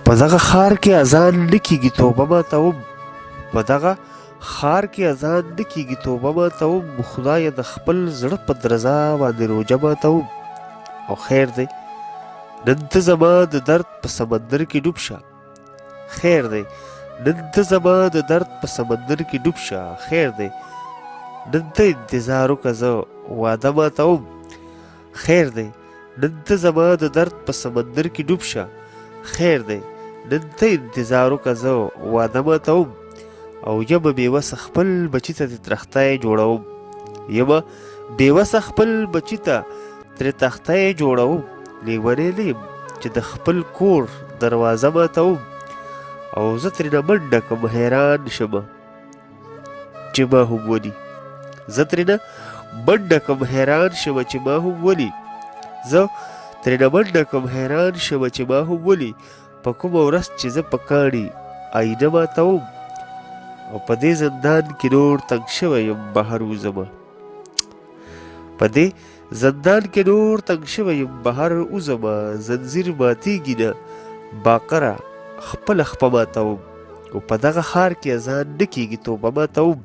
په دغه ښار کې اذان نه کېږي توبه ماته وم په دغه ښار کې اذان نه کېږي توبه ماته وم خدایه د خپل زړه په درزا باندې روژه ماته وم او خیر دی نن ته زما د درد په سمندر کې ډوب شه خیر دی نن ته زما د درد په سمندر کې ډوب شه خیر دی نن ته انتظار وکړه زه واده ماته وم خیر دی نن ته زما د درد په سمندر کې ډوب شه خیر دی نن ته انتظار وکړه زه واده ماته وم او یمه بېوسه خپل بچي ته ترې تختی جوړوم یمه بېوسه خپل بچي ته ترې تختی جوړوم لیونی نه یم چې د خپل کور دروازه ماتوم او زه ترېنه منډه کړم حیران شمه چې ما هم ولي زه ترېنه منډه کړم حیران شمه چې ما هم ولي زه ترېنه منډه کړم حیران شمه چې ما هم ولي په کومه ورځ چې زه په کاڼي آینه ماتوم او په دې زندان کې نور تنګ شوی یم بهر وځمه په دې زندان کې نور تنګ شوی یم بهر وځمه زنځیر ماتېږي نه باقره خپله خپه ماتوم او په دغه ښار کې اذان نه کېږي توبه ماتوم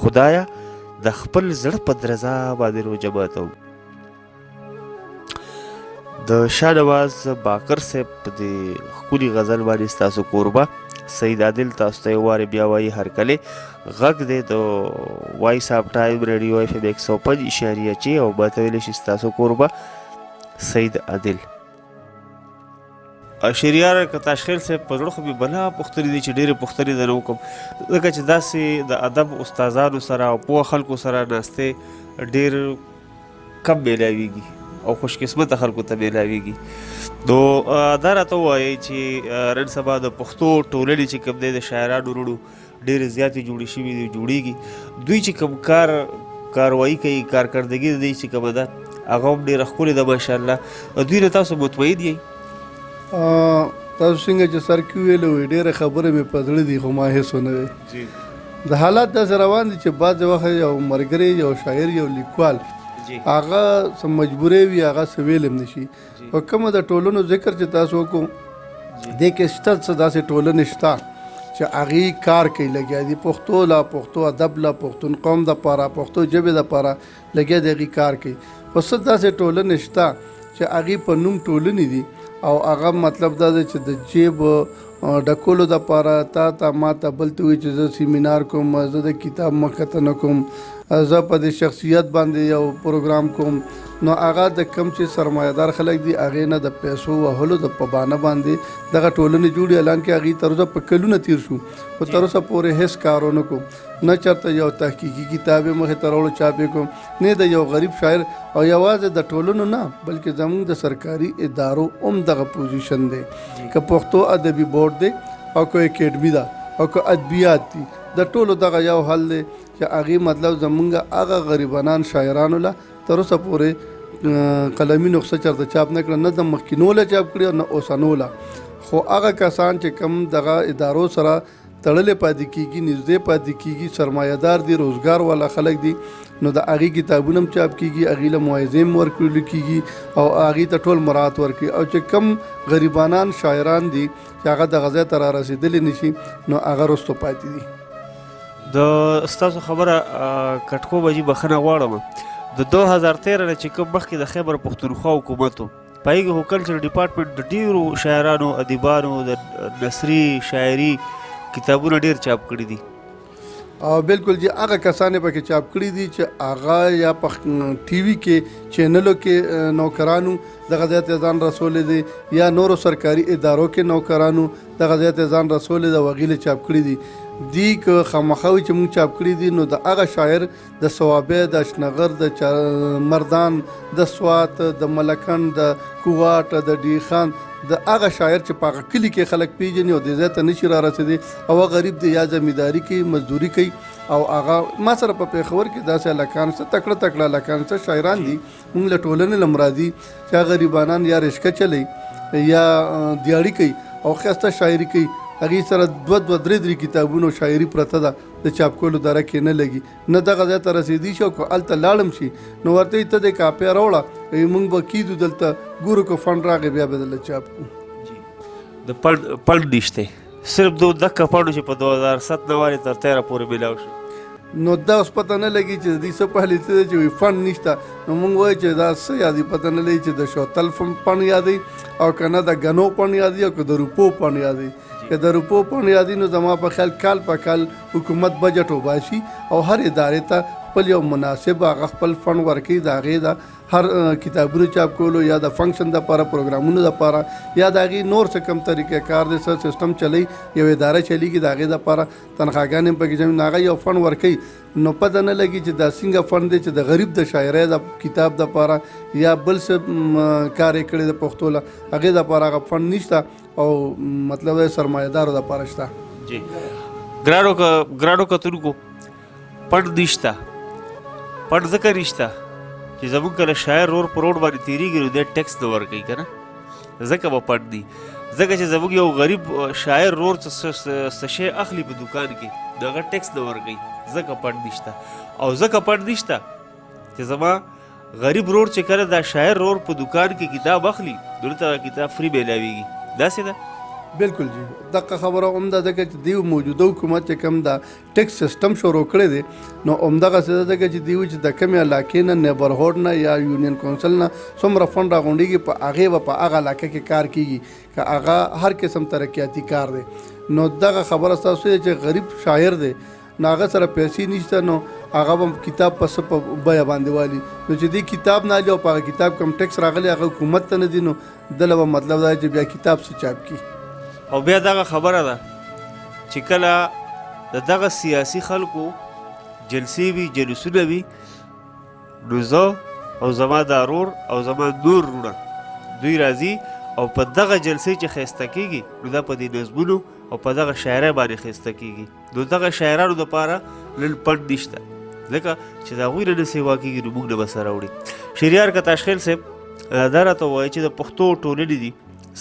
خدایه د خپل زړه په درزا باندې روژه ماتوم د شاهنواز باقر صاحب په دې ښکلي غزل باندې ستاسو کوربه سید عادل تاسو ته یو وارې بیا وایي هرکلې غږ دی د وایس آف ټایم ریډیو اف ام 105.6 او ما ته ویلی شي ستاسو کوربه سید عادل شهریار که تاشخیل صاحب په زړه خو مې بلا پوښتنې دي چې ډېرې پوښتنې درنه وکړم ځکه چې داسې د ادب استادانو سره او پوه خلکو سره ناستې ډېر کم میلاویږي او خوش قسمته خلکو ته میلاویږي نو دا راته ووایئ چې نن سبا د پښتو ټولنې چې کوم دی د شاعرانو وروڼو ډېرې زیاتې جوړې شوي دي جوړېږي دوی چې کوم کاروایي کوي کارکردګي د دوی چې کومه ده هغه هم ډېره ښکلې ده ماشاءالله دوی نه تاسو مطمئن یئ تاسو څنګه چې سر کې ویلې وي ډېره خبره مې په زړه دي خو ما هېڅ ونه وی د حالات داسې روان دي چې بعضې وخت یو ملګری یو شاعر یو لیکوال هغه څه مجبورې وي هغه څه ویل هم نشي په کومه د ټولنو ذکر چې تاسو وکړو دې کې شته څه داسې ټولنې شته چې هغې کار کوي لګیا دي پښتو له پښتو ادب له پښتون قوم دپاره پښتو ژبې دپاره لګیا دي هغې کار کوي خو څه داسې ټولنې شته چې هغې په نوم ټولنې دي او هغه مطلب دا دی چې د جیب ډکولو دپاره تا ما ته بل ته وایي چې زه سیمینار کوم زه د کتاب مکتنه کوم زه په دې شخصیت باندې یو پروګرام کوم نو هغه د کم چې سرمایه‌دار خلک دي هغې نه د پیسو وهلو د په بانه باندې دغه ټولنې جوړې اعلان کې هغې تر اوسه په کلونه تیر شو خو تر اوسه پورې هېڅ کار ونه کوم نه چېرته یو تحقیقي کتاب یې مخې ته راوړو چاپ یې کوم نه د یو غریب شاعر او یوازې د ټولنو نه بلکې زموږ د سرکاري ادارو هم دغه پوزیشن دی که پښتو ادبي بورډ دی او که اکیډمي ده او که ادبیات دي د ټولو دغه یو حل دی چې هغې مطلب زمونږ هغه غریبانان شاعرانو له تر اوسه پورې قلمي نسخه چېرته چاپ نه کړه نه د مخکینو له چاپ کړي او نه اوسنو له خو هغه کسان چې کم دغه ادارو سره تړلې پاتې کېږي نږدې پاتې کېږي سرمایه‌دار دي روزګار والا خلک دي نو د هغې کتابونه هم چاپ کېږي هغې له معایضې هم ورکړل کېږي او هغې ته ټول مراعات ورکړي او چې کم غریبانان شاعران دي چې هغه دغه ځای ته را رسېدلی نشي نو هغه رستو پاتې دي د ستاسو خبره کټکو بجي بخښنه غواړم د 2013 نه چې کوم مخکې د خیبر پښتونخوا حکومت و په هغې کې خو کلچر ډپارټمنټ د ډېرو شاعرانو ادیبانو د نثري شاعري کتابونه ډېر چاپ کړي دي او بالکل جی هغه کسان پکې چاپ کړي دي چې هغه یا په ټي وي کې چینلو کې نوکرانو دغه ځای ته ځان رسولی دی یا نورو سرکاري ادارو کې نوکرانو دغه ځای ته ځان رسولی دی او هغې له چاپ کړي دي دی که خامخا وي چې مونږ چاپ کړي دي نو د هغه شاعر د صوابی د اشنغر د مردان د سوات د ملکند د کوواټ د ډیخان د هغه شاعر چې په هغه کلي کې خلک پیژني او دې ځای ته نشي را رسېدی او هغه غریب دی یا زمینداري کوي مزدوري کوي او هغه ما سره په پېښور کې داسې هلکان څه تکړه هلکان څه شاعران دي مونږ له ټولنې له مرادي چې هغه غریبانان یا رشکه چلی یا دیاړي کوي او ښایسته شاعري کوي هغې سره دوه درې کتابونو شاعري پرته ده د چاپ کولو دره کې نه لګي نه دغه ځای ته رسېدي شي او که هلته لاړم شي نو ورته یې ته دې کاپۍ راوړه موږ به کیدو دلته ګورو که فنډ راغی بیا به دلته چاپ کړو د پڼ نشته، صرف دغه پڼو چې په 2007 نه وارې تر 13 پورې میلاو شو. نو دا اوس پته نه لګي چې د دې څه پهلې څه دی چې وایي فنډ نشته، نو موږ وایو چې دا څه یادي پته نه لګي چې د شوتل پڼ یادي او که نه د ګنو پڼ یادي او که د روپو پڼ یادي. که د روپو پڼ یادي نو زما په خیال کال په کال حکومت بجټ وباسي او هر ادارې ته خپل یو مناسب هغه خپل فنډ ورکوي د هغې د هر کتابونو چاپ کولو یا د فنکشن دپاره پروګرامونو دپاره یا د هغې نور څه کم طریقې کار دی څه سیسټم چلی یو اداره چلیږي د هغې دپاره تنخواګانې هم پکې جمع هغه یو فنډ ورکوي. نو پته نه لګي چې دا څنګه فنډ دی چې د غریب د شاعرۍ د کتاب دپاره یا بل څه کار یې کړی د پښتو له هغې دپاره هغه فنډ نشته او مطلب د سرمایهدارو دپاره شته. جی ګرانو کتونکو پڼ نشته، پڼ ځکه نشته چې زمونږ کله شاعر رور په روډ باندې تېرېږي نو دی ټیکس نه ورکوي که نه، ځکه به پڼ دي. ځکه چې زموږ یو غریب شاعر رور څه شی اخلي په دوکان کې د هغه ټیکس نه ورکوي، ځکه پڼ نشته. او ځکه پڼ نشته چې زما غریب رور چې کله دا شاعر رور په دوکان کې کتاب اخلي نو ته کتاب فری میلاویږي. داسې ده؟ بالکل جی دغه خبره هم ده ځکه چې دوی موجوده حکومت چې کوم دا ټیکس سیسټم شروع کړی دی نو همدغسې ده ځکه چې دوی چې د کمې علاقې نه نیبرهوډ نه یا یونین کونسل نه څومره فنډ راغونډېږي په هغې به په هغه علاقه کې کار کیږي که هغه هر قسم ترقیاتي کار دی. نو دغه خبره ستاسو دی چې غریب شاعر دی نو هغه سره پیسې نشته نو هغه به کتاب په څه په بیه باندې والي نو چې دې کتاب نه الي او په هغه کتاب کم ټیکس راغلی هغه حکومت ته نه دي نو دله به مطلب دا چې بیا کتاب څه چاپ کړي. او بیا دغه خبره ده چې کله د دغه سیاسي خلکو جلسې وي جلوسونه وي نو زه او زما دا رور او زما نور وروڼه دوی راځي او په دغه جلسې چې ښایسته کېږي نو دا په دې نظمونو او په دغه شاعرۍ باندې ښایسته کېږي. نو دغه شاعرانو دپاره نن پڼ نشته ځکه چې د هغوی نه نه سیوا کېږي نو موږ نه به سره وړي. شهریار کتاشخیل صاحب دا راته ووایي چې د پښتو ټولنې دي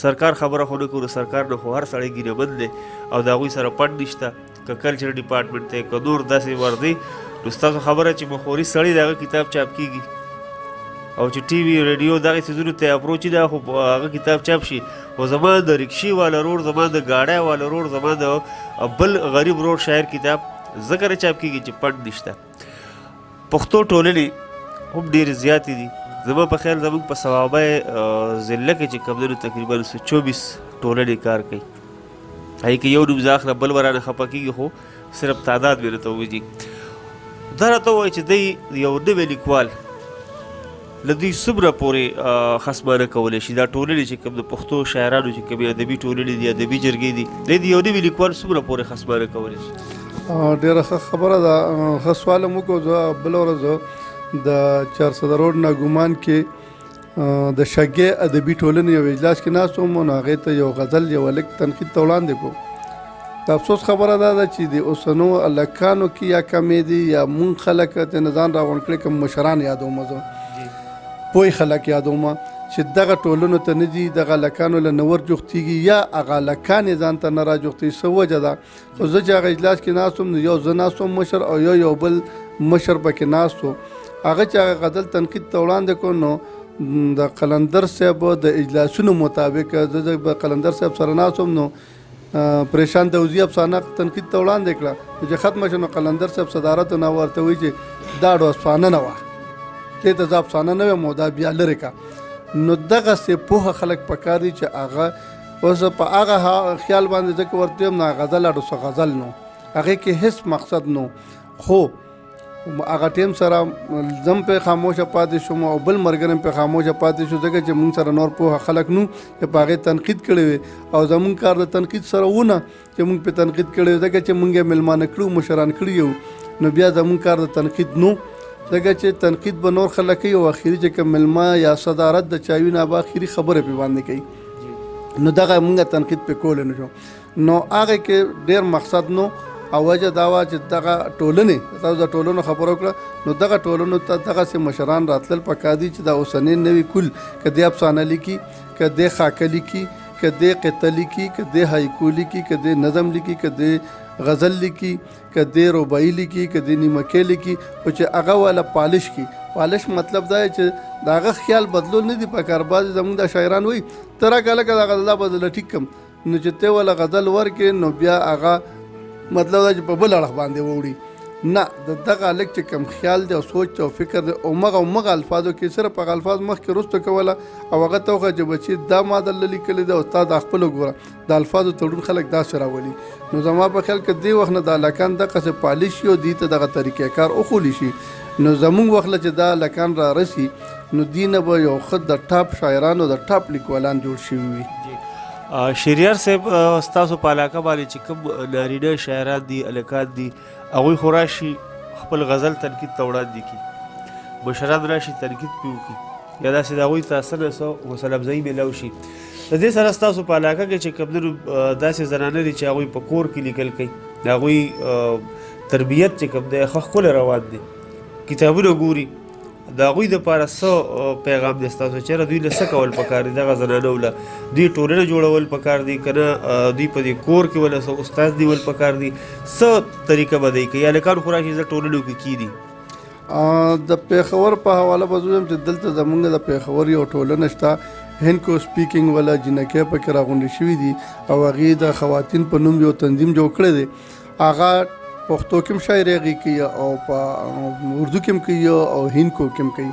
سرکار خبره خو نه کوو، سرکار نه خو هر سړی ګیرهمند دی او د هغوی سره پڼ نشته، که کلچر ډپارټمنټ دی که نور داسې وردی نو ستاسو خبره چې مخوري سړی د هغه کتاب چاپ کېږي او چې ټي وي ریډیو دغې څیزونو ته اپروچ دی خو هغه کتاب چاپ شي. خو زما د رکشې والا رور زما د ګاډی والا رور زما د بل غریب رور شاعر کتاب ځکه نه چاپ کېږي چې پڼ نشته. پښتو ټولنې هم ډېرې زیاتې دي. زما په خیال زموږ په صوابه ضلع کې چې کوم دی نو تقریبا 24 ټولنې کار کوي. هغې کې یو نوم زه اخلم بل به رانه خفه کېږي خو صرف تعداد مې راته ووایي. دا راته ووایي چې دی یو نوی لیکوال له دوی څومره پورې خصمانه کولی شي دا ټولنې چې کوم د پښتو شاعرانو چې کومې ادبي ټولنې دي ادبي جرګې دي دی د یو نوي لیکوال څومره پورې خصمانه کولی شي؟ ډېره ښه خبره ده. ښه سوال هم وکړو. زه بله ورځ د 400 روډ ناګومان کې د شګې ادبي ټولنې یو اجلاس کې ناست وم نو هغې ته یو غزل یو هلک تنقید ته وړاندې کړو. د افسوس خبره دا ده چې د اوسنو هلکانو کې یا کمې دي یا مونږ خلک ته ځان راغونډ کړي کوم مشران یادوم زه پوه خلک یادوم چې دغه ټولنو ته نه دي دغه هلکانو له نه ورجوختېږي یا هغه هلکان یې ځان ته نه راجوختوي. څه وجه ده؟ خو زه چې هغه اجلاس کې ناست وم نو یو زه ناست وم مشر او یو بل مشر پکې ناست و. هغه چې هغه غزل تنقید ته وړاندې کړو نو د قلندر صاحب د اجلاسونو مطابق زه به قلندر صاحب سره ناست وم نو پریشان دوزي افسانه تنقید ته وړاندې کړه چې ختمه شو نو قلندر صاحب صدارت نه ورته وایي چې دا ډو افسانه نه وه دې ته زه افسانه نه ویم او دا بیا لرې کا. نو دغسې پوهه خلک پکار دي چې هغه اوس په هغه خیال باندې ځکه ورته یم نو غزل اډو څه غزل نو هغې کې هېڅ مقصد نو خو هغه ټیم سره زم پې خاموشه پاتې شوم او بل ملګری هم پې خاموشه پاتې شو ځکه چې موږ سره نور پوهه خلک نو چې په هغې تنقید کړی وي او زموږ کار د تنقید سره ونه چې موږ پې تنقید کړی وي ځکه چې موږ یې میلمانه کړو مشران کړي یو نو بیا زموږ کار د تنقید نو ځکه چې تنقید به نور خلک کوي او اخري چې کوم میلمه یا صدارت د چایو نه به اخري خبرې پې باندې کوي نو دغه موږ تنقید پې کولی نه شو. نو هغې کې ډېر مقصد نو او وجه دا وه چې دغه ټولنې تاسو د ټولنو خبره وکړه نو دغه ټولنو ته دغسې مشران راتلل پکار دي چې دا اوسنۍ نوي کل که دې افسانه لیکي که دې خاکه لیکي که دې قطه لیکي که دې هایکو لیکي که دې نظم لیکي که دې غزل لیکي که دې رباعي لیکي که دې نیمکۍ لیکي خو چې هغه والا پالش کړي. پالش مطلب دا چې د هغه خیال بدلول نه دي پکار. بعضې زموږ د شاعران وایي ته راکړه لکه دا غزله به زه له ټیک کړم نو چې ته ولا غزل ورکې نو بیا هغه مطلب دا چې په بل اړخ باندې ووړي نه د دغه هلک چې کوم خیال دی او سوچ او فکر دی او مغه الفاظو کې صرف هغه الفاظ مخکې وروسته کوله او هغه ته وښه چې بچي دا ما درله لیکلي دی او تا دا خپله ګوره د الفاظو تړون خلک داسې راولي نو زما په خیال کې دې وخت نه د هلکان دغسې پالش شي او دوی ته دغه طریقې کار وښولی شي نو زمونږ وخت چې دا هلکان را رسي نو دوی نه به یو ښه د ټاپ شاعران او د ټاپ لیکوالان جوړ شوي وي شهریار صاحب ستاسو په علاقه باندې چې کوم نارینه شاعران دي هلکان دي هغوی خو راشي خپل غزل تنقید ته وړاندې کړي مشران راشي تنقید پرې وکړي یا داسې د هغوی ته څه نه څه حوصله افزایي میلاو شي د دې سره ستاسو په علاقه کې چې کوم داسې زنانه دي چې هغوی په کور کې لیکل کوي د هغوی تربیت چې کوم دی ښه ښکلی روان دی کتابونه ګوري د هغوی دپاره څه پیغام دی ستاسو چېرې دوی له څه کول پکار دي دغه زنانو له دوی ټولنه جوړول پکار دي که نه دوی په دې کور کې ولا څه استاد دیول پکار دي څه طریقه به دی کوي هلکان خو راشي زه ټولنو کې کیدي د پېښور په حواله به زه وایم چې دلته زمونږ د پېښور یو ټولنه شته هینکو سپیکینګ والا جنکۍ پکې راغونډې شوي دي او هغې د خواتین په نوم یو تنظیم جوړ کړی دی هغه پښتو کې هم شاعري هغې کوي او په اردو کې هم کوي او هندکو کې هم کوي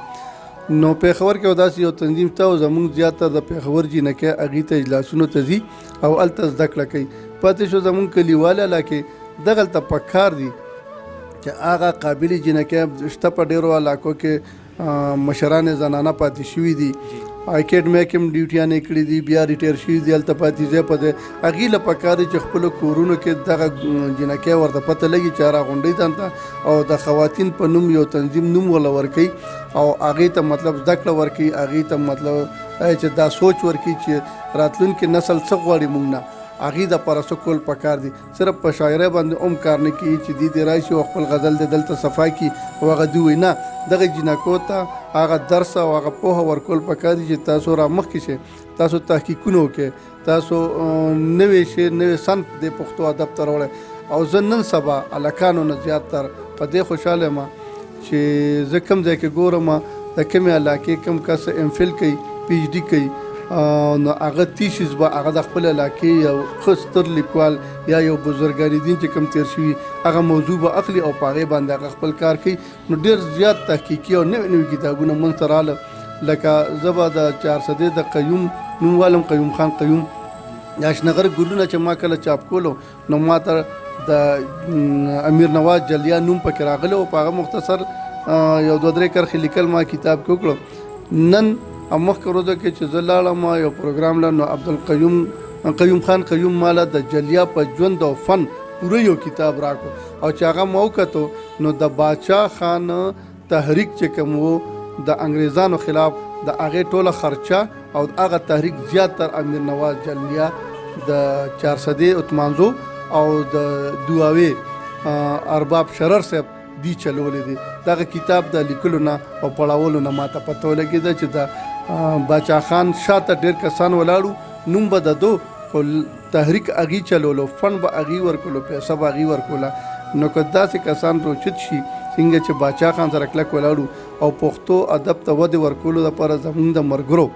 نو پېښور کې داسې یو تنظیم شته او زموږ زیاتره د پېښور جینکۍ هغې ته اجلاسونو ته ځي او هلته زده کړه کوي پاتې شو زموږ کلیوال علاقې دغلته پکار دي چې هغه قابلې جینکۍ شته په ډېرو علاقو کې مشران زنانه پاتې شوي دي اکیډمۍ کې هم ډیوټیانې کړي دي بیا ریټایر شوي دي هلته پاتې ځای په دی هغې له پکار دي چې خپلو کورونو کې دغه جینکۍ ورته پته لګي چې راغونډوي ځان ته او د خواتین په نوم یو تنظیم نوم وله ورکوي او هغې ته مطلب زده کړه ورکوي هغې ته مطلب چې دا سوچ ورکوي چې راتلونکي نسل څه غواړي موږ نه هغې دپاره څه کول پکار دي صرف په شاعرۍ باندې هم کار نه کوي چې دوی دې راشي او خپل غزل دې دلته صفا کړي او هغه دوی وایي نه دغه جینکو ته هغه درس او هغه پوهه ورکول پکار دي چې تاسو را مخکې شئ تاسو تحقیقونه وکړئ تاسو نوې شی نوې صنف د پښتو ادب ته راوړئ او زه نن سبا هلکانو نه زیاتتر په دې خوشحاله یم چې زه کوم ځای کې ګورم د کومې علاقې کوم کس ایم فل کوي پی ایچ ډي کوي نو هغه تیسیس به هغه د خپل علاقې یو ښه ستر لیکوال یا یو بزرګاني دین چې کوم تیر شوي هغه موضوع به اخلي او په هغې باندې هغه خپل کار کوي نو ډېر زیات تحقیقي او نوي نوي کتابونه موږ ته راغله لکه زه به د 400 د قیوم نوم والم قیوم خان قیوم د اشنغر ګلونه چې ما کله چاپ کولو نو ما ته د امیر نواز جلیا نوم پکې راغلی او په هغه مختصر یو 2-3 کرښې لیکل ما کتاب کې وکړو نن مخکې ورځو کې چې زه لاړم یو پروګرام له نو عبدالقیوم خان قیوم ماله د جلیا په ژوند او فن پوره یو کتاب راکړو او چې هغه ما وکتو نو د باچا خان تحریک چې کوم و د انګریزانو خلاف د هغې ټوله خرچه او هغه تحریک زیاتر امیر نواز جلیا د 400 اتمانزو او د دواوی ارباب شرر صاحب دی چلولې دي دغه کتاب د لیکلو نه او پړاولو نه ماته پته ولګېده چې د باچا خان شاته ډېر کسان ولاړو نوم به د دو خو تحریک هغې چلولو فن به هغې ورکولو پیسه به هغې ورکوله نو که داسې کسان روچت شي څنګه چې باچا خان سره کلک ولاړو او پښتو ادب ته ودې ورکولو دپاره زموږ د ملګرو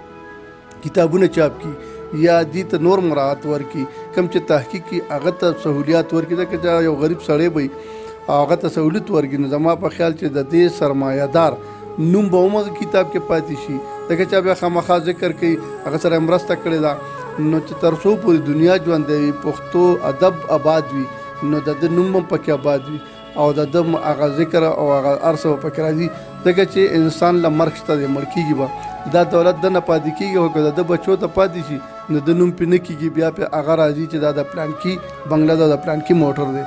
کتابونه چاپ کړي یا دې ته نور مراعات ورکړي کوم چې تحقیق کړي هغه ته سهولیات ورکړي ځکه یو غریب سړی به هغه ته سهولت ورکړي نو زما په خیال چې د دې سرمایه دار نوم به همغه کتاب کې پاتې شي ځکه چې بیا خامخا ذکر کوي هغه سره مرسته کړې ده نو چې تر څو پورې دنیا ژوندی وي پښتو ادب آباد وي نو د ده نوم هم پکې آباد وي او د ده هغه ذکر او هغه هر څه به پکې راځي ځکه چې انسان له مرګ شته دی مړ کېږي به دا دولت ده نه پاتې کېږي او که د ده بچو ته پاتې شي نو د نوم پې نه کېږي بیا پې هغه راځي چې دا د پلانکي بنګله ده د پلانکي موټر دی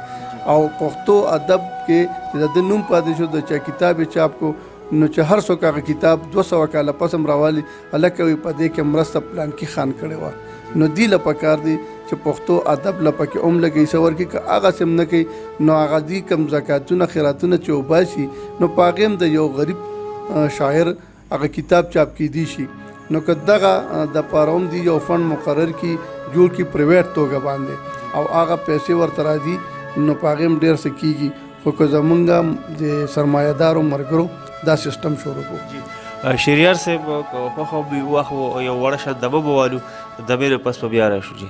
او پښتو ادب کې چې د ده نوم پاتې شو د چا کتاب یې چاپ کو نو چې هر څوک هغه کتاب 200 کاله پس هم راوالي هلکه وي په دې کې مرسته پلانکي خان کړې وه نو دې له پکار دی چې پښتو ادب له پکې هم لګوي څه ورکړي که هغه څه هم نه کوي نو هغه دي کوم زکاتونه خیراتونه چې وباسي نو په هغې هم د یو غریب شاعر هغه کتاب چاپ کیدی شي نو که دغه د پاره هم دي یو فنډ مقرر کړي جوړ کړي پرایویټ توګه باندې او هغه پیسې ورته راځي نو په هغې هم ډېر څه کېږي خو که زمونږ د سرمایه دارو ملګرو دا سیستم شروع کړو شهریار صاحب خوښه وي وخت یو وړه شان دمه به والو دمې نه پس به بیا راشو جی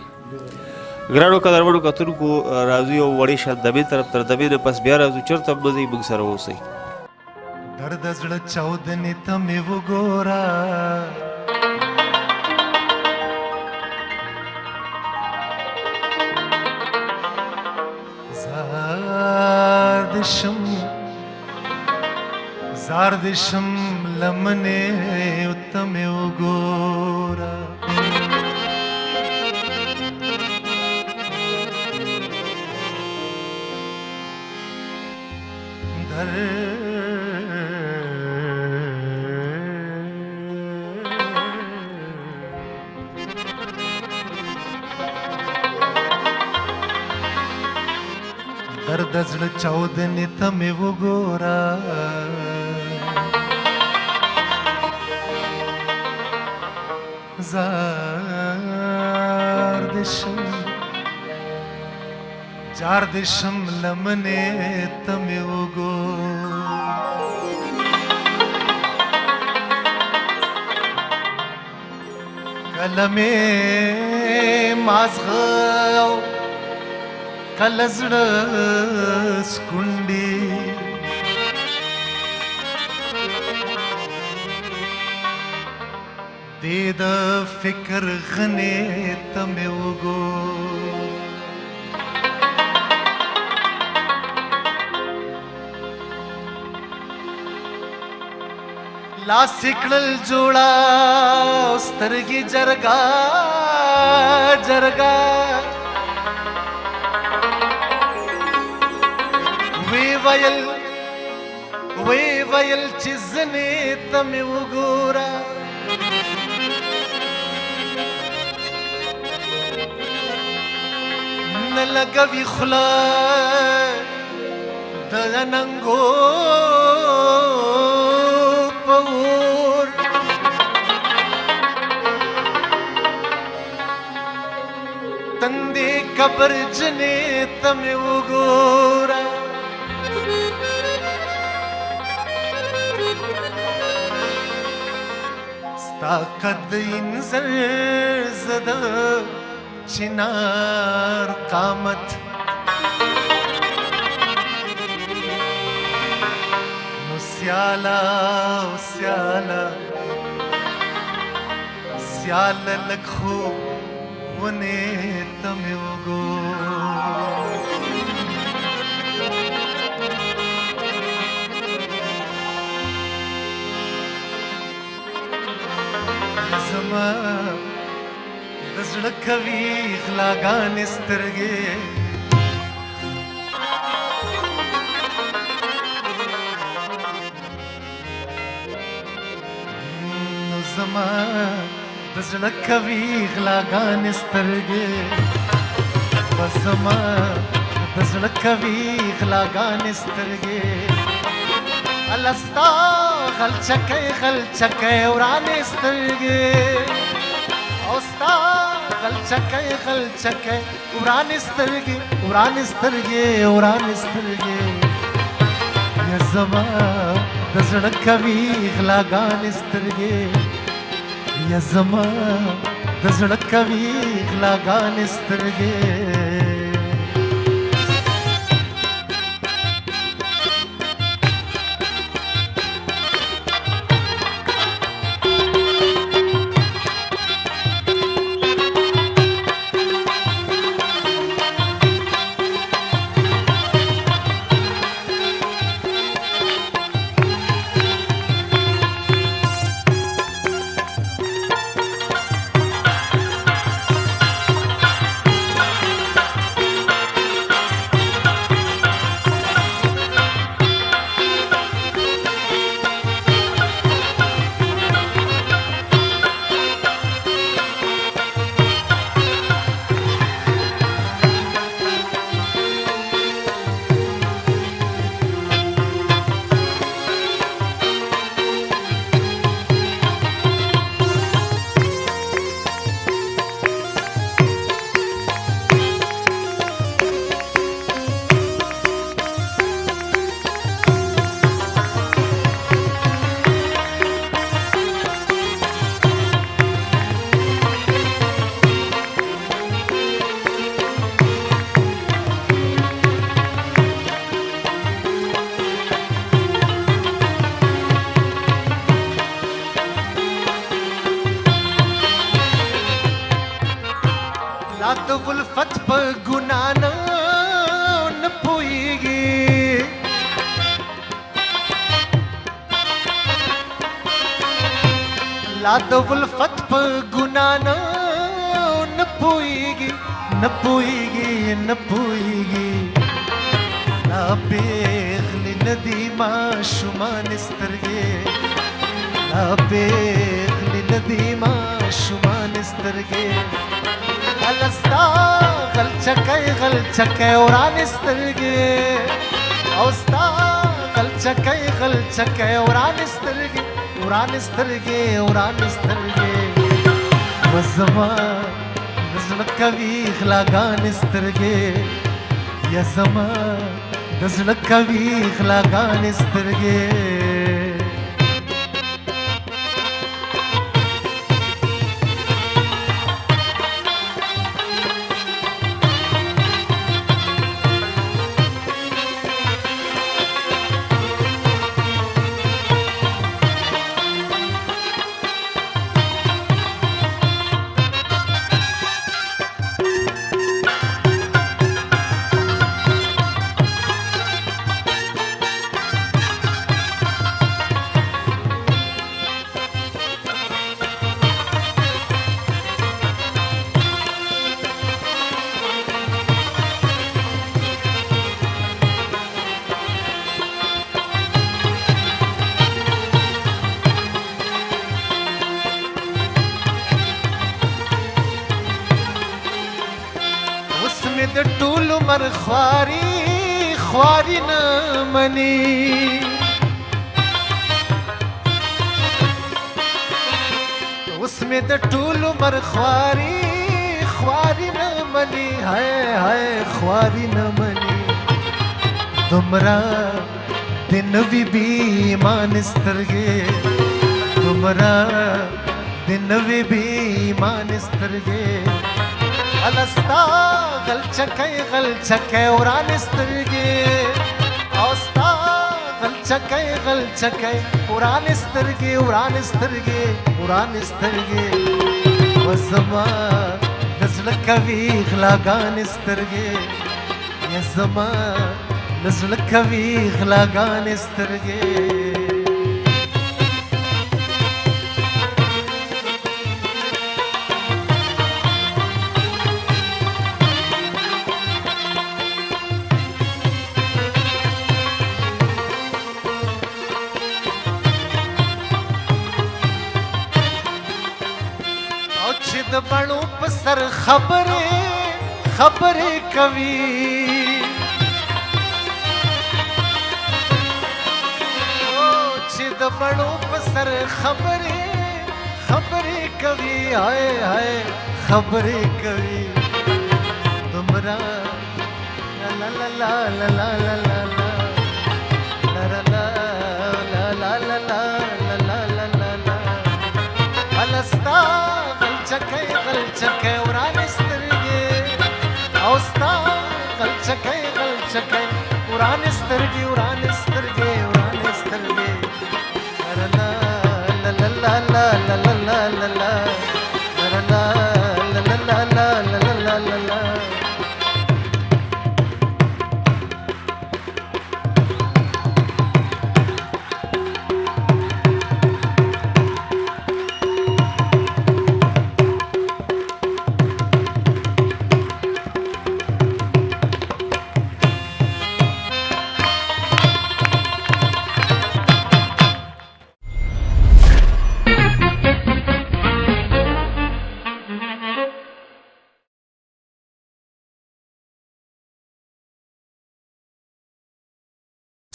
ګرانو قدرمنو کتونکو راځو یو وړې شاندمې طرف تر دمې نه پس بیا راځو چېرته هم نه ځئ موږ سره اوسئ درد زړه چاودنې ته مې وګوره زار دې شم لمنې ته مې وګوره درد زړه چاودنې ته مې وګوره جار دې شم لمنې ته مې وګوره کله مې مازغه کله زړه سکونډي دې د فکر غنې ته مې وګوره لاس کړل جوړا سترګې جرګا جرګا وی ویل چې زنې ته مې وګوره نه لګوي خوله د ننګو په اور تندې قبر جنې ته مې وګوره ستا قد انظر زده چنار قامت نو سیالا سیالا سیالا لږ خو ونې ته مې وګوره زما د زړه کوي غلاګانې سترګې نو زما د زړه کوي غلاګانې سترګې بس زما د زړه کوي غلاګانې سترګې الستا غلچکۍ ورانې سترګې او ستا غلچکۍ ورانې سترګې ورانې سترګې ورانې سترګې یا زما د زړه کوي غلاګانې سترګې یا زما د زړه کوي غلاګانې سترګې د ولفت په ګنا نه پوهیږي لا د ولفت په ګنا نه پوهیږي نه پوهیږي نه پوهیږي لا پیغلې ندي ماشومان سترګې لا پیغلې ندي ماشومان سترګې الستا غلچکۍ وران سترګې او ستا غلچکۍ وران سترګې وران سترګې وزما زړه کوي غلاګان سترګې یا زما د زړه کوي غلاګان سترګې د ټول عمر خواري نه مني اوس مې د ټول عمر خواري نه مني هاي خواري نه مني دومره د نوي بې ایمان سترګې دومره د نوي بې ایمان سترګې الستا غلچکۍ وران سترګې او ستا غلچکۍ وران سترګې وزما د زړه کوي غلاګان سترګې یا زما د زړه کوي غلاګان سترګې د بڼو په سر خبرې کوي چې د بڼو په سر خبرې کوي هاي خبرې کوي تمرا لا لا لا لا لا لا لا الستا غلچکۍ وران سترګې او ستا غلچکۍ وران سترګې لا لا لا لا لا لا لا لا لا لا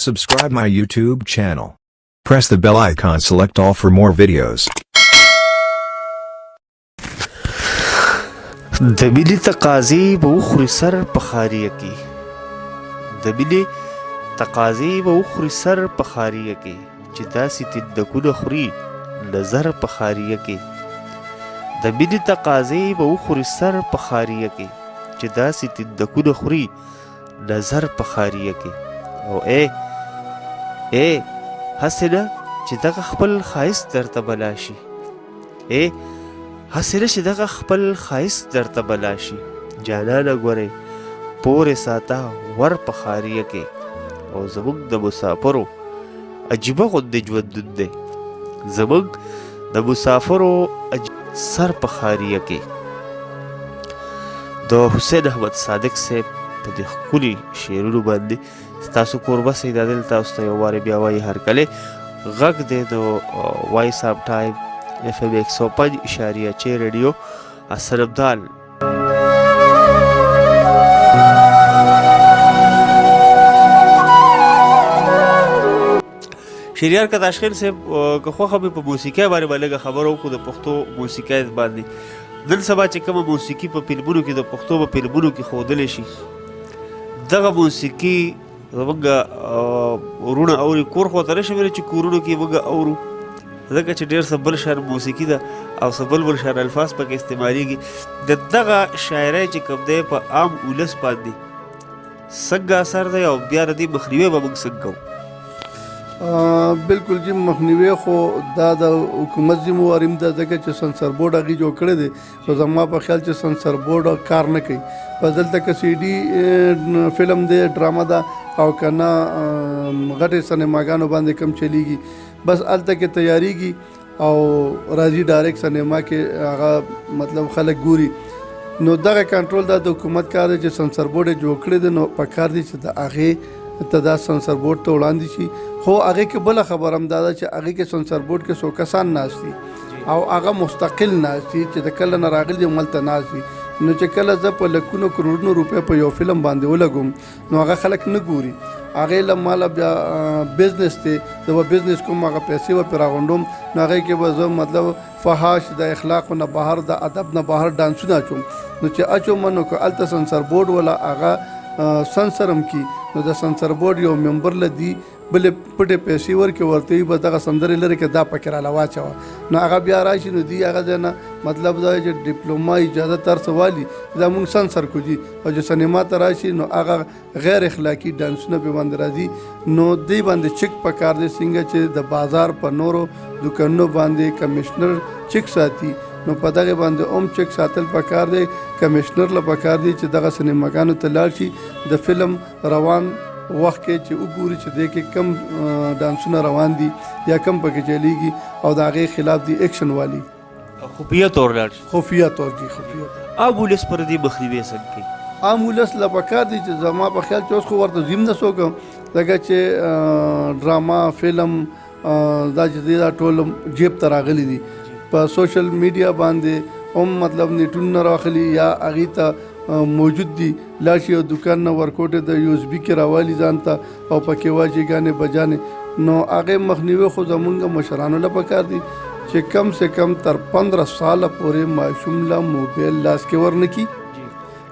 Subscribe my YouTube channel. Press the bell icon, select all for more videos. د ملي تقاضي به وخوري سر په خاریه کې د ملي تقاضي به وخوري سر په خاریه کې چې داسې تندکونه خوري نظر په خاریه کې د ملي تقاضي به وخوري سر په خاریه کې چې داسې تندکونه خوري نظر په خاریه کې او هسې نه چې دغه خپل ښایست درته بلا شي هسې نه چې دغه خپل ښایست درته بلا شي جانانه ګورې پورې ساته ور په خاریه کې او زموږ د مسافرو عجیبه غوندې ژوندون دی زموږ د مسافرو سر په خاریه کې د حسین احمد صادق صاحب په دې ښکلي شعرونو باندې ستاسو کوربه سید عادل تاسو ته یو وارې بیا وایي هرکلی غږ دی د وایس آف ټایم FM 105.6 ریډیو سنمدال شهریار کتاشخیل صاحب که خوښه مې په موسیقۍ باندې به لږه خبره وکړو د پښتو موسیقۍ باندې نن سبا چې کومه موسیقي په فلمونو کې د پښتو په فلمونو کې ښودلی شي دغه موسیقي زموږ وروڼه اوري کور خو ته نشم ویلی چې کورونو کې موږ اورو ځکه چې ډېر څه بل شان موسیقي ده او څه بل شان الفاظ پکې استعمالیږي د دغه شاعرۍ چې کوم دی په عام ولس باندې څنګه اثر دی او بیا د دې مخنیوی به موږ څنګه کوو بالکل جی مخنیوي خو دا د حکومت ذمہواري ده ځکه چې سنسر بورډ هغې جوړ کړی دی خو زما په خیال چې سنسر بورډ کار نه کوي په دلته که سی ډي فلم دی ډرامه ده او که نه غټې سینماګانو باندې کم چلیږي بس هلته کې تیاریږي او راځي ډایرکټ سینما کې هغه مطلب خلک ګوري نو دغه کنټرول دا د حکومت کار دی چې سنسر بورډ یې جوړ کړی دی نو په کار دی چې د هغې ته دا سنسر بورډ ته وړاندې شي خو هغې کې بله خبره هم دا ده چې هغې کې سنسر بورډ کې څو کسان ناست دي او هغه مستقل ناست دي چې د کله نه راغلي دي هملته ناست دي نو چې کله زه په لکونو کروڑونو روپۍ په یو فلم باندې ولګوم نو هغه خلک نه ګوري هغې له ماله بیا بزنس دی زه به بزنس کوم هغه پیسې به پرې راغونډوم نو هغې کې به زه مطلب فحاش د اخلاقو نه بهر د ادب نه بهر ډانسونه اچوم نو چې اچوم نو که هلته سنسر بورډ ولا هغه سنسر هم کی نو د سنسر بورډ یو ممبر لدی بلې پټې پیسې ورکې ورته وي به دغه سندرې لري که دا پکې راله واچوه نو هغه بیا راشي نو دی هغه ځای نه مطلب دا چې ډیپلوما اجازه تر څه والي دا مونږ سنسر کو جي او چې سینما ته راشي نو هغه غیر اخلاقي ډانسونه پې باندې راځي نو دی باندې چک پکار دی څنګه چې د بازار په نورو دوکانونو باندې کمشنر چک ساتي نو په دغه باندې چک ساتل پکار دی کمشنر له پکار دی چې دغه سینماګانو ته لاړ شي د فلم روان وخت کې چې وګوري چې دې کې کم ډانسونه روان دي یا کم پکې چلیږي او د هغې خلاف دی ایکشن والی خفیه طور لاړ شي خفیه طور جي خفیه عام ولس پر دې مخنیوی څنګه کوي عام ولس له پکار دی چې زما په خیال چې اوس خو ورته زم نه څوک ځکه چې ډراما فلم دا چې دی دا ټول جیب ته راغلی دي په سوشل میډیا باندې هم مطلب نیټونه راخلي یا هغې ته موجود دي لاشي او دکان نه ورکوټه د یو اس بي کې راوالي ځان ته او پکې واجي غانې بجانې نو هغې مخنیوي خو زمونږ مشرانو له پکار دي چې کم سے کم تر 15 ساله پورې ماشوم له موبایل لاس کې ورنکي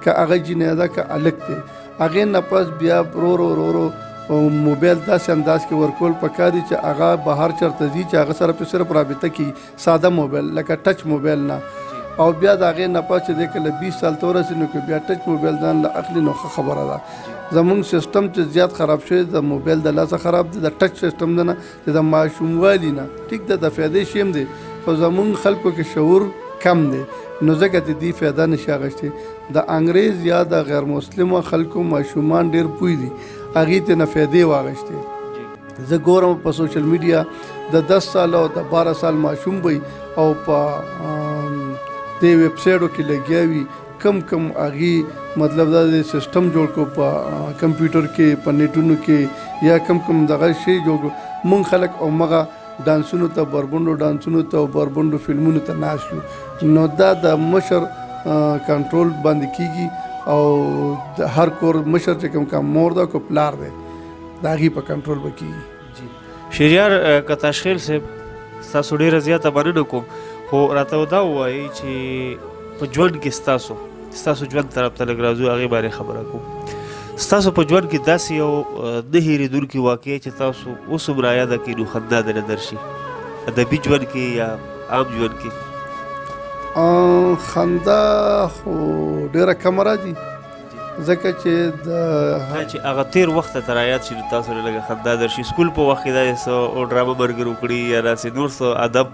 که هغه جنازه که الګ دی هغې نه پس بیا ورو موبایل داسې انداز کې ورکول پکار دي چې هغه بهر چرته ځي چې هغه سره په صرف رابطه کې ساده موبایل لکه ټچ موبایل نه او بیا د هغې نه پس چې دی کله 20 سال ته ورسي نو که بیا ټچ موبایل ځان له اخلي نو ښه خبره ده زمونږ سیسټم چې زیات خراب شوی د موبایل د لاسه خراب دی د ټچ سیسټم نه چې د ماشوموالي نه ټیک ده د فایدې شی هم دی خو زمونږ خلکو کې شعور کم دی نو ځکه د دې فایده نشي اخیستی د انګریز یا د غیر مسلمو خلکو ماشومان ډېر پوه دي هغې ته نه فایدې واخیستې زه ګورم په سوشل میډیا د 10 سال او د 12 سال ماشوم وي او په دې ویب سایټو کې لګیا وي کم هغې مطلب دا د سیسټم جوړ کو په کمپیوټر کې په نیټونو کې یا کم دغه شی جوړ کو مونږ خلک او مغه ډانسونو ته بربنډو ډانسونو ته او بربنډو فلمونو ته ناست یو نو دا د مشر کنټرول باندې کیږي او د هر کور مشر چې کوم مور ده کو پلار دی د هغې په کنټرول به کیږي شهریار کتاشخیل صاحب ستاسو ډېره زیاته مننه کوم خو راته دا ووایئ چې په ژوند کې ستاسو ژوند طرف ته لږ راځو هغې باندې خبره کوم ستاسو په ژوند کې داسې یو نه هېرېدونکې واقعه چې تاسو اوس هم رایاده کړئ نو خندا درنه درشي ادبي ژوند کې یا عام ژوند کې خندا خو ډېره کمه راځي ځکه چې چې هغه تېر وخت ته رایاد شي نو تاسو له لږه خندا درشي سکول په وخت کې داسې څه ډرامه ملګري وکړي یا داسې نور څه ادب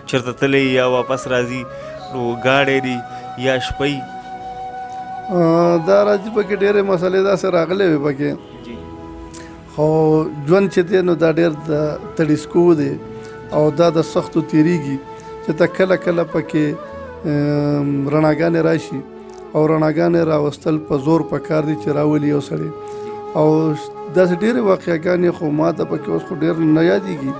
چېرته تللی یا واپس راځي نو ګاډی دي یا شپی دا راځي پکې ډېرې مسلې داسې راغلې وې پکې خو ژوند چې دی نو دا ډېر د تړیسکو دی او دا د سختو تېرېږي چې ته کله کله پکې رڼاګانې راشي او رڼاګانې راوستل په زور پکار دي چې راولي یو سړی او داسې ډېرې واقعګانې خو ما ته پکې اوس خو ډېر نه یادېږي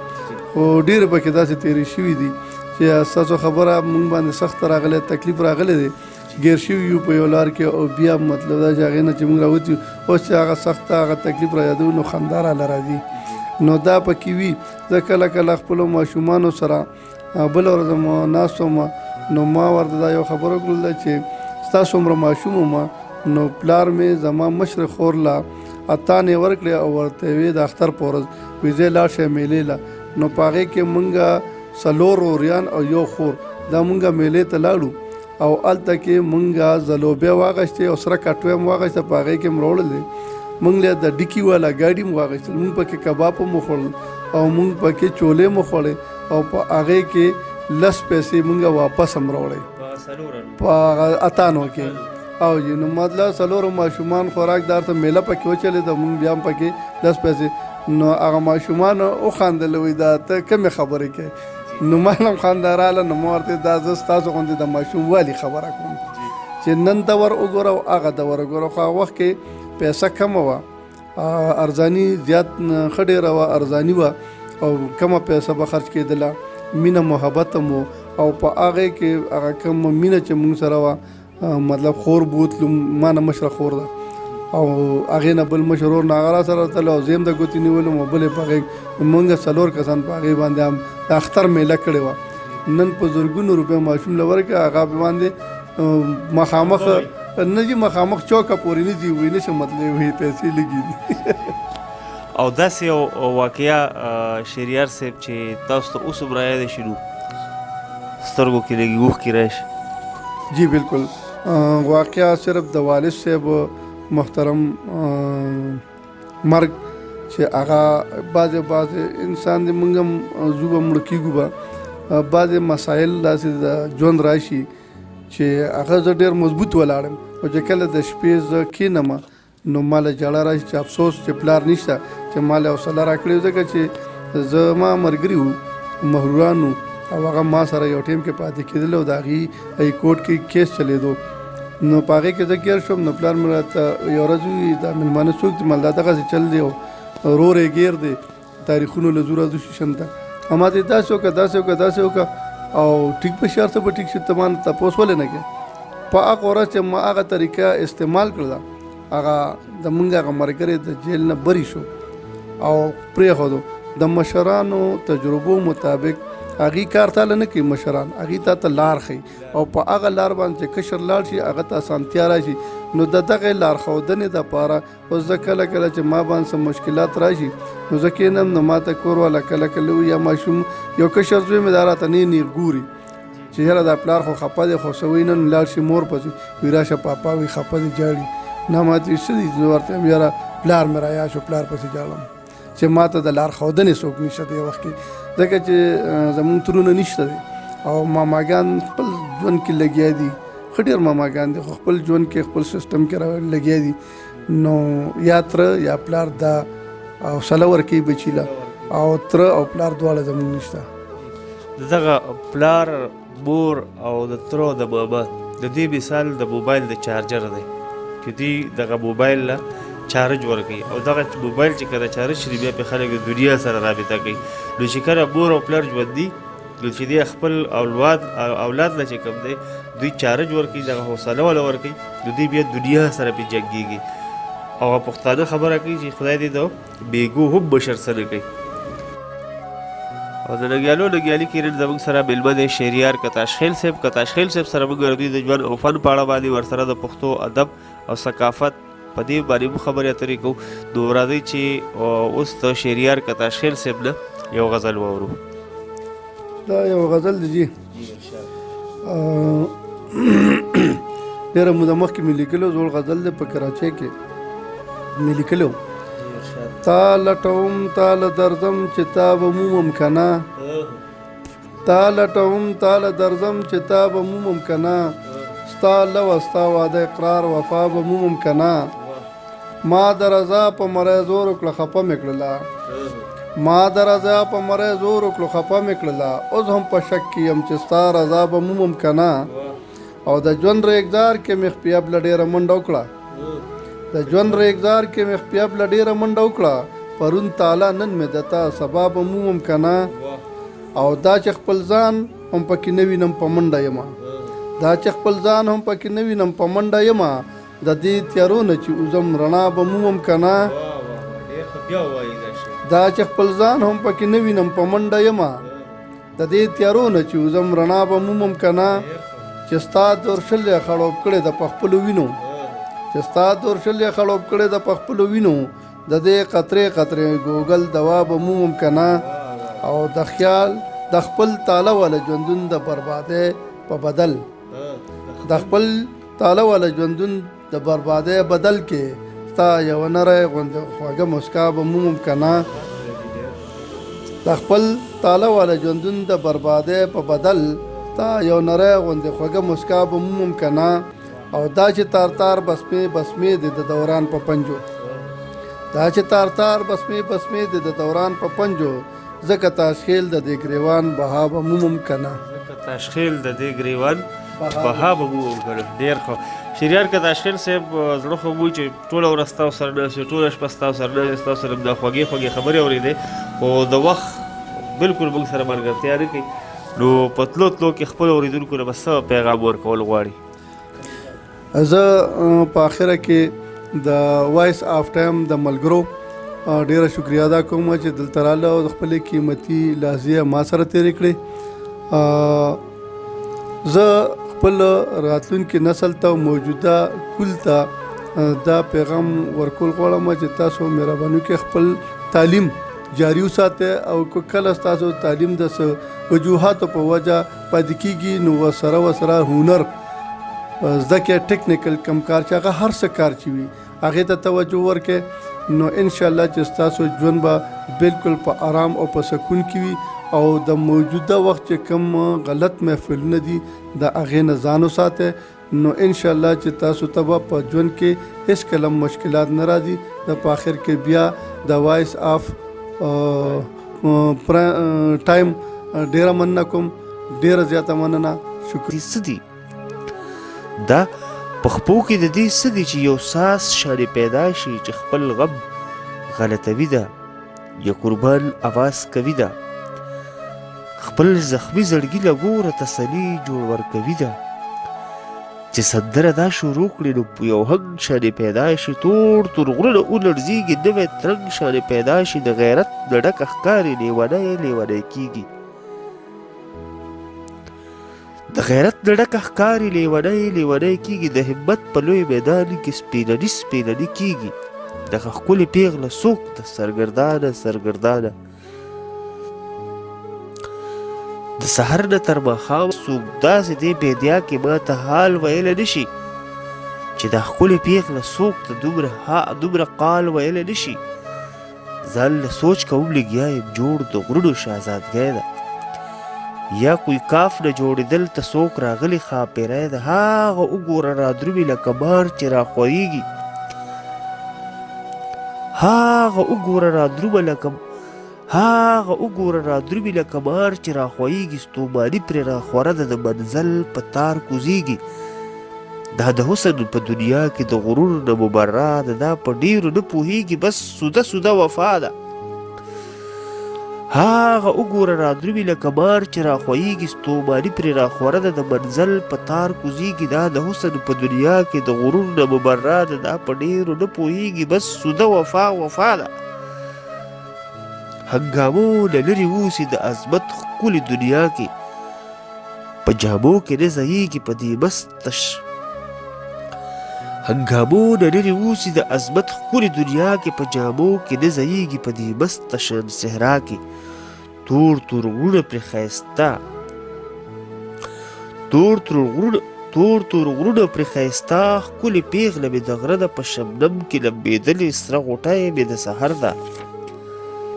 خو ډېرې پکې داسې تېرې شوي دي چې ستاسو خبره مونږ باندې سخته راغلی تکلیف راغلی دی ګیر شوي یو په یو لار کې او بیا مطلب دا چې هغې نه چې مونږ راوتي اوس چې هغه سخته هغه تکلیف را یادوو نو خندا راله راځي نو دا پکې وي زه کله کله خپلو ماشومانو سره بله ورځ مو ناست وم نو ما ورته دا یو خبره وکړله چې ستاسو عمره ماشوم وم نو پلار مې زما مشر خور له اتانې ورکړې او ورته وې د اختر په ورځ وې ځې لاړ شئ میلې له نو په هغې کې مونږ 4 وریان او یو خور دا مونږ میلې ته لاړو او هلته کې مونږ ځلوبیا واغېستې او سره کټوی هم واغېسته په هغې کې هم راوړلې مونږ له د ډیکي والا ګاډي هم واغېستل مونږ پکې کباب هم وخوړل او مونږ پکې چولې هم وخوړې او په هغې کې 10 پیسې مونږ واپس هم راوړې په اتانو کې او جی نو مطلب 4 ماشومان خوراکدار ته میله پکې وچلې د مونږ بیا هم پکې 10 پیسې نو هغه ماشومان وخندل وی دا ته کومې خبرې کوې نو ما هم خندا راله نو ما ورته دا زه ستاسو غوندې د ماشوم والي خبره کوم چې نن ته ور وګوره او هغه ته ور وګوره خو هغه وخت کې پیسه کمه وه ارزاني زیات ښه ډېره وه ارزاني وه او کمه پیسه به خرج کېدله مینه محبت هم و او په هغې کې هغه کومه مینه چې مونږ سره وه مطلب خور بوتلو ما نه مشره خور ده او هغې نه بل مشر ور نه هغه را سره تللی او زه هم د ګوتې نیولم او بل یې په هغې مونږ 4 کسان په هغې باندې هم د اختر میله کړې وه نن په زرګونو روپۍ ماشوم له ورکړه هغه باندې مخامخ نه جي مخامخ چوکه پورې نه ځي وایي نشم مطلب وایي پیسې لګي دي او داسې یو واقعه شهریار صاحب چې تاسو ته اوس هم رایاده شي نو سترګو کې لږې اوښکې راشي جی بالکل واقعه صرف د والد صاحب محترم مرګ چې هغه بعضې انسان دې مونږ هم زو به مړه کېږو به بعضې مسایل داسې د ژوند راشي چې هغه زه ډېر مضبوط ولاړم او چې کله د شپې زه کښېنم نو ما له ژړا راشي چې افسوس چې پلار نشته چې ما له حوصله راکړې ځکه چې زما ملګري وو مغروران وو او هغه ما سره یو ټیم کې پاتې کېدل او د هغې هائی کورټ کې کیس چلېدو نو په هغې کې زه ګیر شوم نو پلار مې راته یو ورځ ووایي دا مېلمانه څوک دي مال دا دغسې چل دی او رور یې ګیر دی تاریخونو له زوره دوشي شنته اما دې داسې وکړه داسې وکړه او ټیک په شرط به ټیک شي ته ما تپوس ولې نه کوې په هغه ورځ چې ما هغه طریقه استعمال کړله هغه زمونږ هغه ملګری د جیل نه بری شو او پرېښودو د مشرانو تجربو مطابق هغې کار تاله نه کوي مشران هغې تا ته لار ښیي او په هغه لار باندې چې کشر لاړ شي هغه ته اسانتیا راشي نو د دغې لارښودنې دپاره اوس زه کله کله چې ما باندې څه مشکلات راشي نو زه کښېنم نو ما ته کور والا کله کله وي یا ماشوم یو کشر زوی مې دا راته نیغ ګوري چې یاره دا پلار خو خفه دی خو څه وایي نن لاړ شي مور پسې وي راشه پاپا وي خفه دی جاړي نه ما ته څه دي زه ورته یم یاره پلار مې رایا شو پلار پسې جاړم چې ما ته د لارښودنې څوک نشته دی وخت کې ځکه چې زمونږ ترونه نشته دی او ماماګان خپل ژوند کې لګیا دي ښه ډېر ماماګان دي خو خپل ژوند کې خپل سیستم کې لګیا دي نو یا تره یا پلار دا حوصله ورکوي بچي له او تره او پلار دواړه زمونږ نشته دغه پلار مور او د تره او د بابا د دې مثال د موبایل د چارجر دی چې دوی دغه موبایل له چارج ورکوي او دغه موبایل چې کله چارج شي بیا پې خلک د دنیا سره رابطه کوي نو چې کله مور او پلار ژوندي نو چې دی خپل اولاد له چې کوم دی دوی چارج ورکوي دغه حوصله والا ورکوي نو دوی بیا دنیا سره پې جنګېږي او پښتانه خبره کوي چې خدای دې د بېګو هم بشر سره کوي او د لګیالي کې نن زموږ سره مېلمه دی شهریار کتاشخیل صاحب سره موږ د دوی د ژوند او فن په اړه باندې ورسره د پښتو ادب او ثقافت په دې باندې مو خبرې اترې کوو نو راځئ چې اوس د شهریار کتاشخیل صاحب نه یو غزل واورو دا یو غزل دی جی ډېره موده مخکې مې لیکلو زوړ غزل دی په کراچۍ کې مې لیکلو تا لټوم تا له درځم چې تا به مومم که نه تا لټوم تا له درځم چې تا به مومم که نه ستا لو ستا واده اقرار وفا به مومم کنا ما د رضا په مری زور وکړه خفه مې کړله ما د رضا په مری زور وکړو خفه مې کړله اوس هم په شک کې یم چې ستا رضا به مومم کنا او د ژوند ریګزار کې مې خپیاب له ډېره منډه وکړه د ژوند ریګزار کې مې خپیاب له ډېره منډه وکړه پرون تاله نن مې دته سبا به مومم کنا او دا چې خپل ځان هم پکې نه وینم په منډه یمه دا چې خپل ځان هم پکې نه وینم په منډه یمه د دې تیارو نه چې وزم رڼا به مومم کنا دا چې خپل ځان هم پکې نه وینم په منډه یمه د دې تیارو نه چې وزم رڼا به مومم کنا چې ستا دورشل یې خړوب کړی د پخپلو وینو چې ستا دورشل یې خړوب کړی د پخپلو وینو د دې قطرې قطرې ګوګل دوا به مومم کنا او د خیال د خپل تاله والا ژوندون د بربادۍ په بدل د خپل تاله والا ژوندون د بربادۍ بدل کې ستا یوه نری غوندې خوږه مسکا به مومم کنا د خپل تاله والا ژوندون د بربادۍ په بدل ستا یو نری غوندې خوږه مسکا به مومم کنا او دا چې تار تار بسمې دي د دوران په پنجو دا چې تار تار بسمې دي د دوران په پنجو ځکه تاشخیل د دې ګریوان بها به مومم کنا تاشخیل د دې ګریوان بها به مومم کنا ډېر ښه شریار که تاشخیل صاحب زړه خو وایي چې ټوله ورځ ستاسو سره ناست یم ټوله شپه ستاسو سره ناست یم ستاسو سره دا خوږې خوږې خبرې اورېدې خو د وخت بلکل موږ سره ملګرتیا نه کوي نو په تلو تلو کې خپلو اورېدونکو نه به څه پیغام ورکول غواړي زه په اخره کې د وایس آف ټایم د ملګرو ډیره شکریا ادا کوم چې دلته راله او د خپلې قیمتي لحظې ما سره تېرې کړې زه خپل راتلونکي نسل ته موجوده کل ته دا پیغام ورکول غواړم چې تاسو مهرباني وکړئ خپل تعلیم جاری وساتئ او که کله ستاسو تعلیم د څه وجوهاتو په وجه پاتې کېږي نو ورسره هنر زده کړئ ټیکنیکل کم کار چې هغه هر څه کار چې وي هغې ته توجه ورکړئ نو انشاءالله چې ستاسو ژوند به بالکل په آرام او په سکون کې وي او د موجوده وخت چې کوم غلط محفلونه دي د هغې نه ځان وساتئ نو انشاءالله چې تاسو ته به په ژوند کې هیڅ کله مشکلات نه راځي په آخر کې بیا د وایس آف ټایم ډیره مننه کوم ډیره زیاته مننه شکر څه دي دا په خپو کې د دې څه دي چې یو ساس شانې پیدا شي چې خپل غم غلطوي ده یا قربان اواز کوي ده خپل زخمی زړګي له ګوره تسلي جوړ ورکوي ده چې سندره دا شروع کړي نو په یو هنګ شانې پیدا شي تور غرونه ولړزېږي نوی ترنګ شانې پیدا شي د غیرت نه ډکه ښکاري لیونی کېږي د غیرت نه ډکه ښکاري لیونی کېږي د همت په لوی میدان کې سپینني کېږي دغه ښکلې پیغله څوک ده سرګردانه د سحر نه تر ماښام څوک داسې دې بیدیا کې ما ته حال ویلی نه شي چې دا ښکلې پیغله څوک ته دومره قال ویلی نه شي ځان له سوچ کوم لګیا یم جوړ د غرونو شهزادګۍ ده یا کوی کاف نه جوړېدل ته څوک راغلی ښاپیری ده هغه وګوره رادرومي لکه مار چې راخویږي هغه وګوره رادرومي لکه مار چې راخویږي ستوماني پرې راخوره ده د منزل په تار کوزیږي دا د حسن په دنیا کې د غرور نه مبرا ده دا په ډیرو نه پوهیږي بس سوده وفا ده هغه وګوره رادرومي لکه مار چې راخویږي ستوماني پرې راخوره ده د منزل په تار کوزیږي دا د حسن په دنیا کې د غرور نه مبرا ده دا په ډیرو نه پوهیږي بس سوده وفا ده هنګامو نه لرې اوسي د عظمت ښکلې دنیا کې په جامو کې نه ځایږي په دې مست شان صحرا کې تور غرونه پرې ښایسته ښکلې پیغله مې د غره ده په شبنم کې لمبېدلې سره غوټه یې مې د سحر ده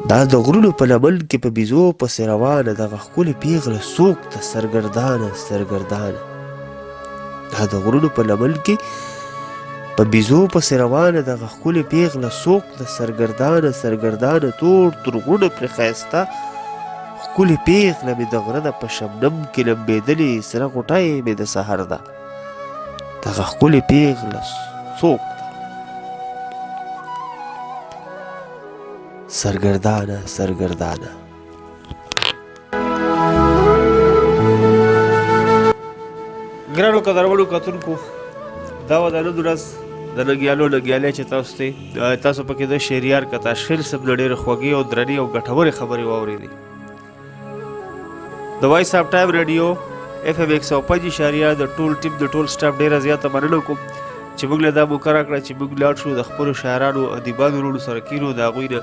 دا د غرونو په لمن کې په بیزو پسې روانه دغه ښکلې پیغله څوک ده سرګردانه د دا د غرونو په لمن کې په بیزو پسې روانه دغه ښکلې پیغله څوک ده سرګردانه تور غرونه پرې ښایسته ښکلې پیغله مې د غره ده په شبنم کې لمبېدلې سره غوټۍ مې د سحر ده دغه ښکلې پیغله څوک ده سرګردانه ګرانو قدرمنو کتونکو دا وه د نن ورځ د ننګیالو ننګیالۍ چې تاسو پکې د شهریار کتاشخیل صاحب نه ډېرې خوږې او درنې او ګټورې خبرې واورېدې د وایس آف ټایم رادیو FM 105.4 د ټول ټیم د ټول سټاف ډېره زیاته مننه کوم چې موږ له دا مقرره کړه چې موږ لاړ شو د خپلو شاعرانو ادیبانو وروڼو سره کینو د هغوی نه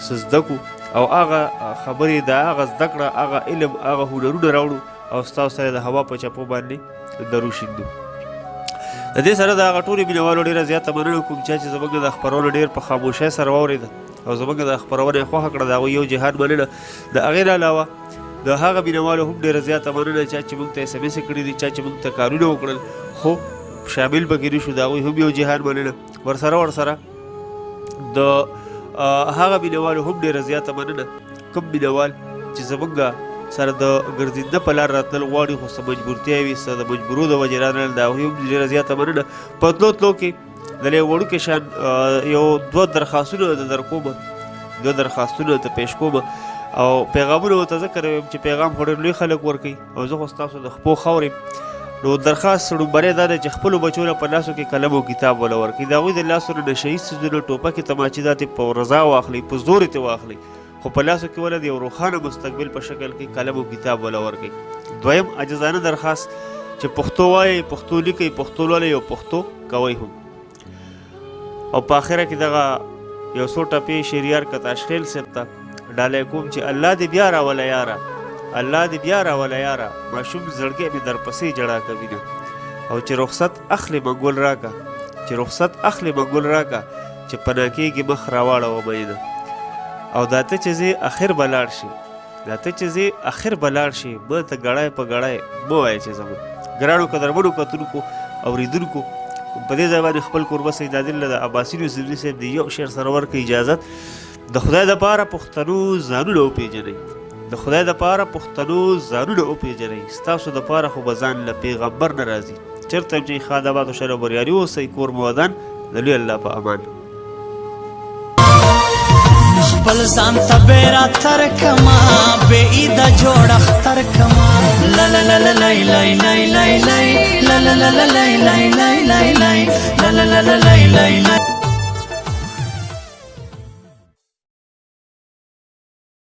څه زده کړو او هغه خبرې د هغه زده کړه هغه علم هغه هنرونه راوړو او ستاسو سره د هوا په چپو باندې درو شیندو د دې سره د هغه ټولو مینوالو ډېره زیاته مننه کوم چې زموږ د خپرونو ډېر په خاموشۍ سره واورېده او زموږ د خپرونه یې خوښه کړه د هغوی یو جهان مننه د هغې نه علاوه د هغه مینوالو هم ډېره زیاته مننه چې موږ ته SMS کړي دي چې موږ ته کارونه وکړل خو شامل پکې نه شو د هغوی هم یو جهان مننه ورسره د هغه مینوالو هم ډېره زیاته مننه کوم مینوال چې زموږ سره د ګرځېنده په لار راتلل غواړي خو څه مجبورتیا وي څه د مجبورو د وجې رانړل د هغوی هم ډېره زیاته مننه په تلو کې د یو وړوکې شان یو دوه درخواستونه در کومه ته پیش کومه او پیغامونه ورته ذکر ویم چې پیغام خو ډېر لوی خلک ورکوي او زه خو ستاسو د خپو خاورې نو درخواست لومړی دا دی چې خپلو بچو له په لاسو کې قلم او کتاب وله ورکوي د هغوی د لاسو نه نشه یي څیزونه ټوپکې تماچې په رضا واخلئ په زور یې واخلئ خو په لاسو کې وله د یو روښانه مستقبل په شکل کې قلم او کتاب وله ورکوي دویم عاجزانه درخواست چې پښتو وایئ پښتو لیکئ پښتو لولئ او پښتو کوئ هم او په آخره کې دغه یو څو ټپې شهریار کتاشخیل صاحب ته ډالۍ کوم چې الله دې بیا راوله یاره ماشوم زړګی مې درپسې جړا کوي نه او چې رخصت اخلې منګول راکه چې پناه کېږي مخ راواړوه مینه او دا ته چې زه اخر به لاړ شي ما ته ګړی په ګړی مه وایه چې زما ګرانو قدرمنو کتونکو اورېدونکو په دې ځای باندې خپل کوربه سیدالدین له د عباسي یوسفزي صاحب د یو شعر سره ورکړه اجازت د خدای دپاره پښتنو ځانونه وپېژنئ ستاسو دپاره خو به ځان له پیغمبر نه راځي چېرته هم چې ښاد آباد او شر او بریالي اوسئ کور مو ودان د لوی الله په امان خپل ځان ته بیره تر کما بې عیده جوړ اختر کما لا لا لا لا لای لای لای لای لای لا لا لا لا لای لای لای لای لای لا لا لا لا لای لای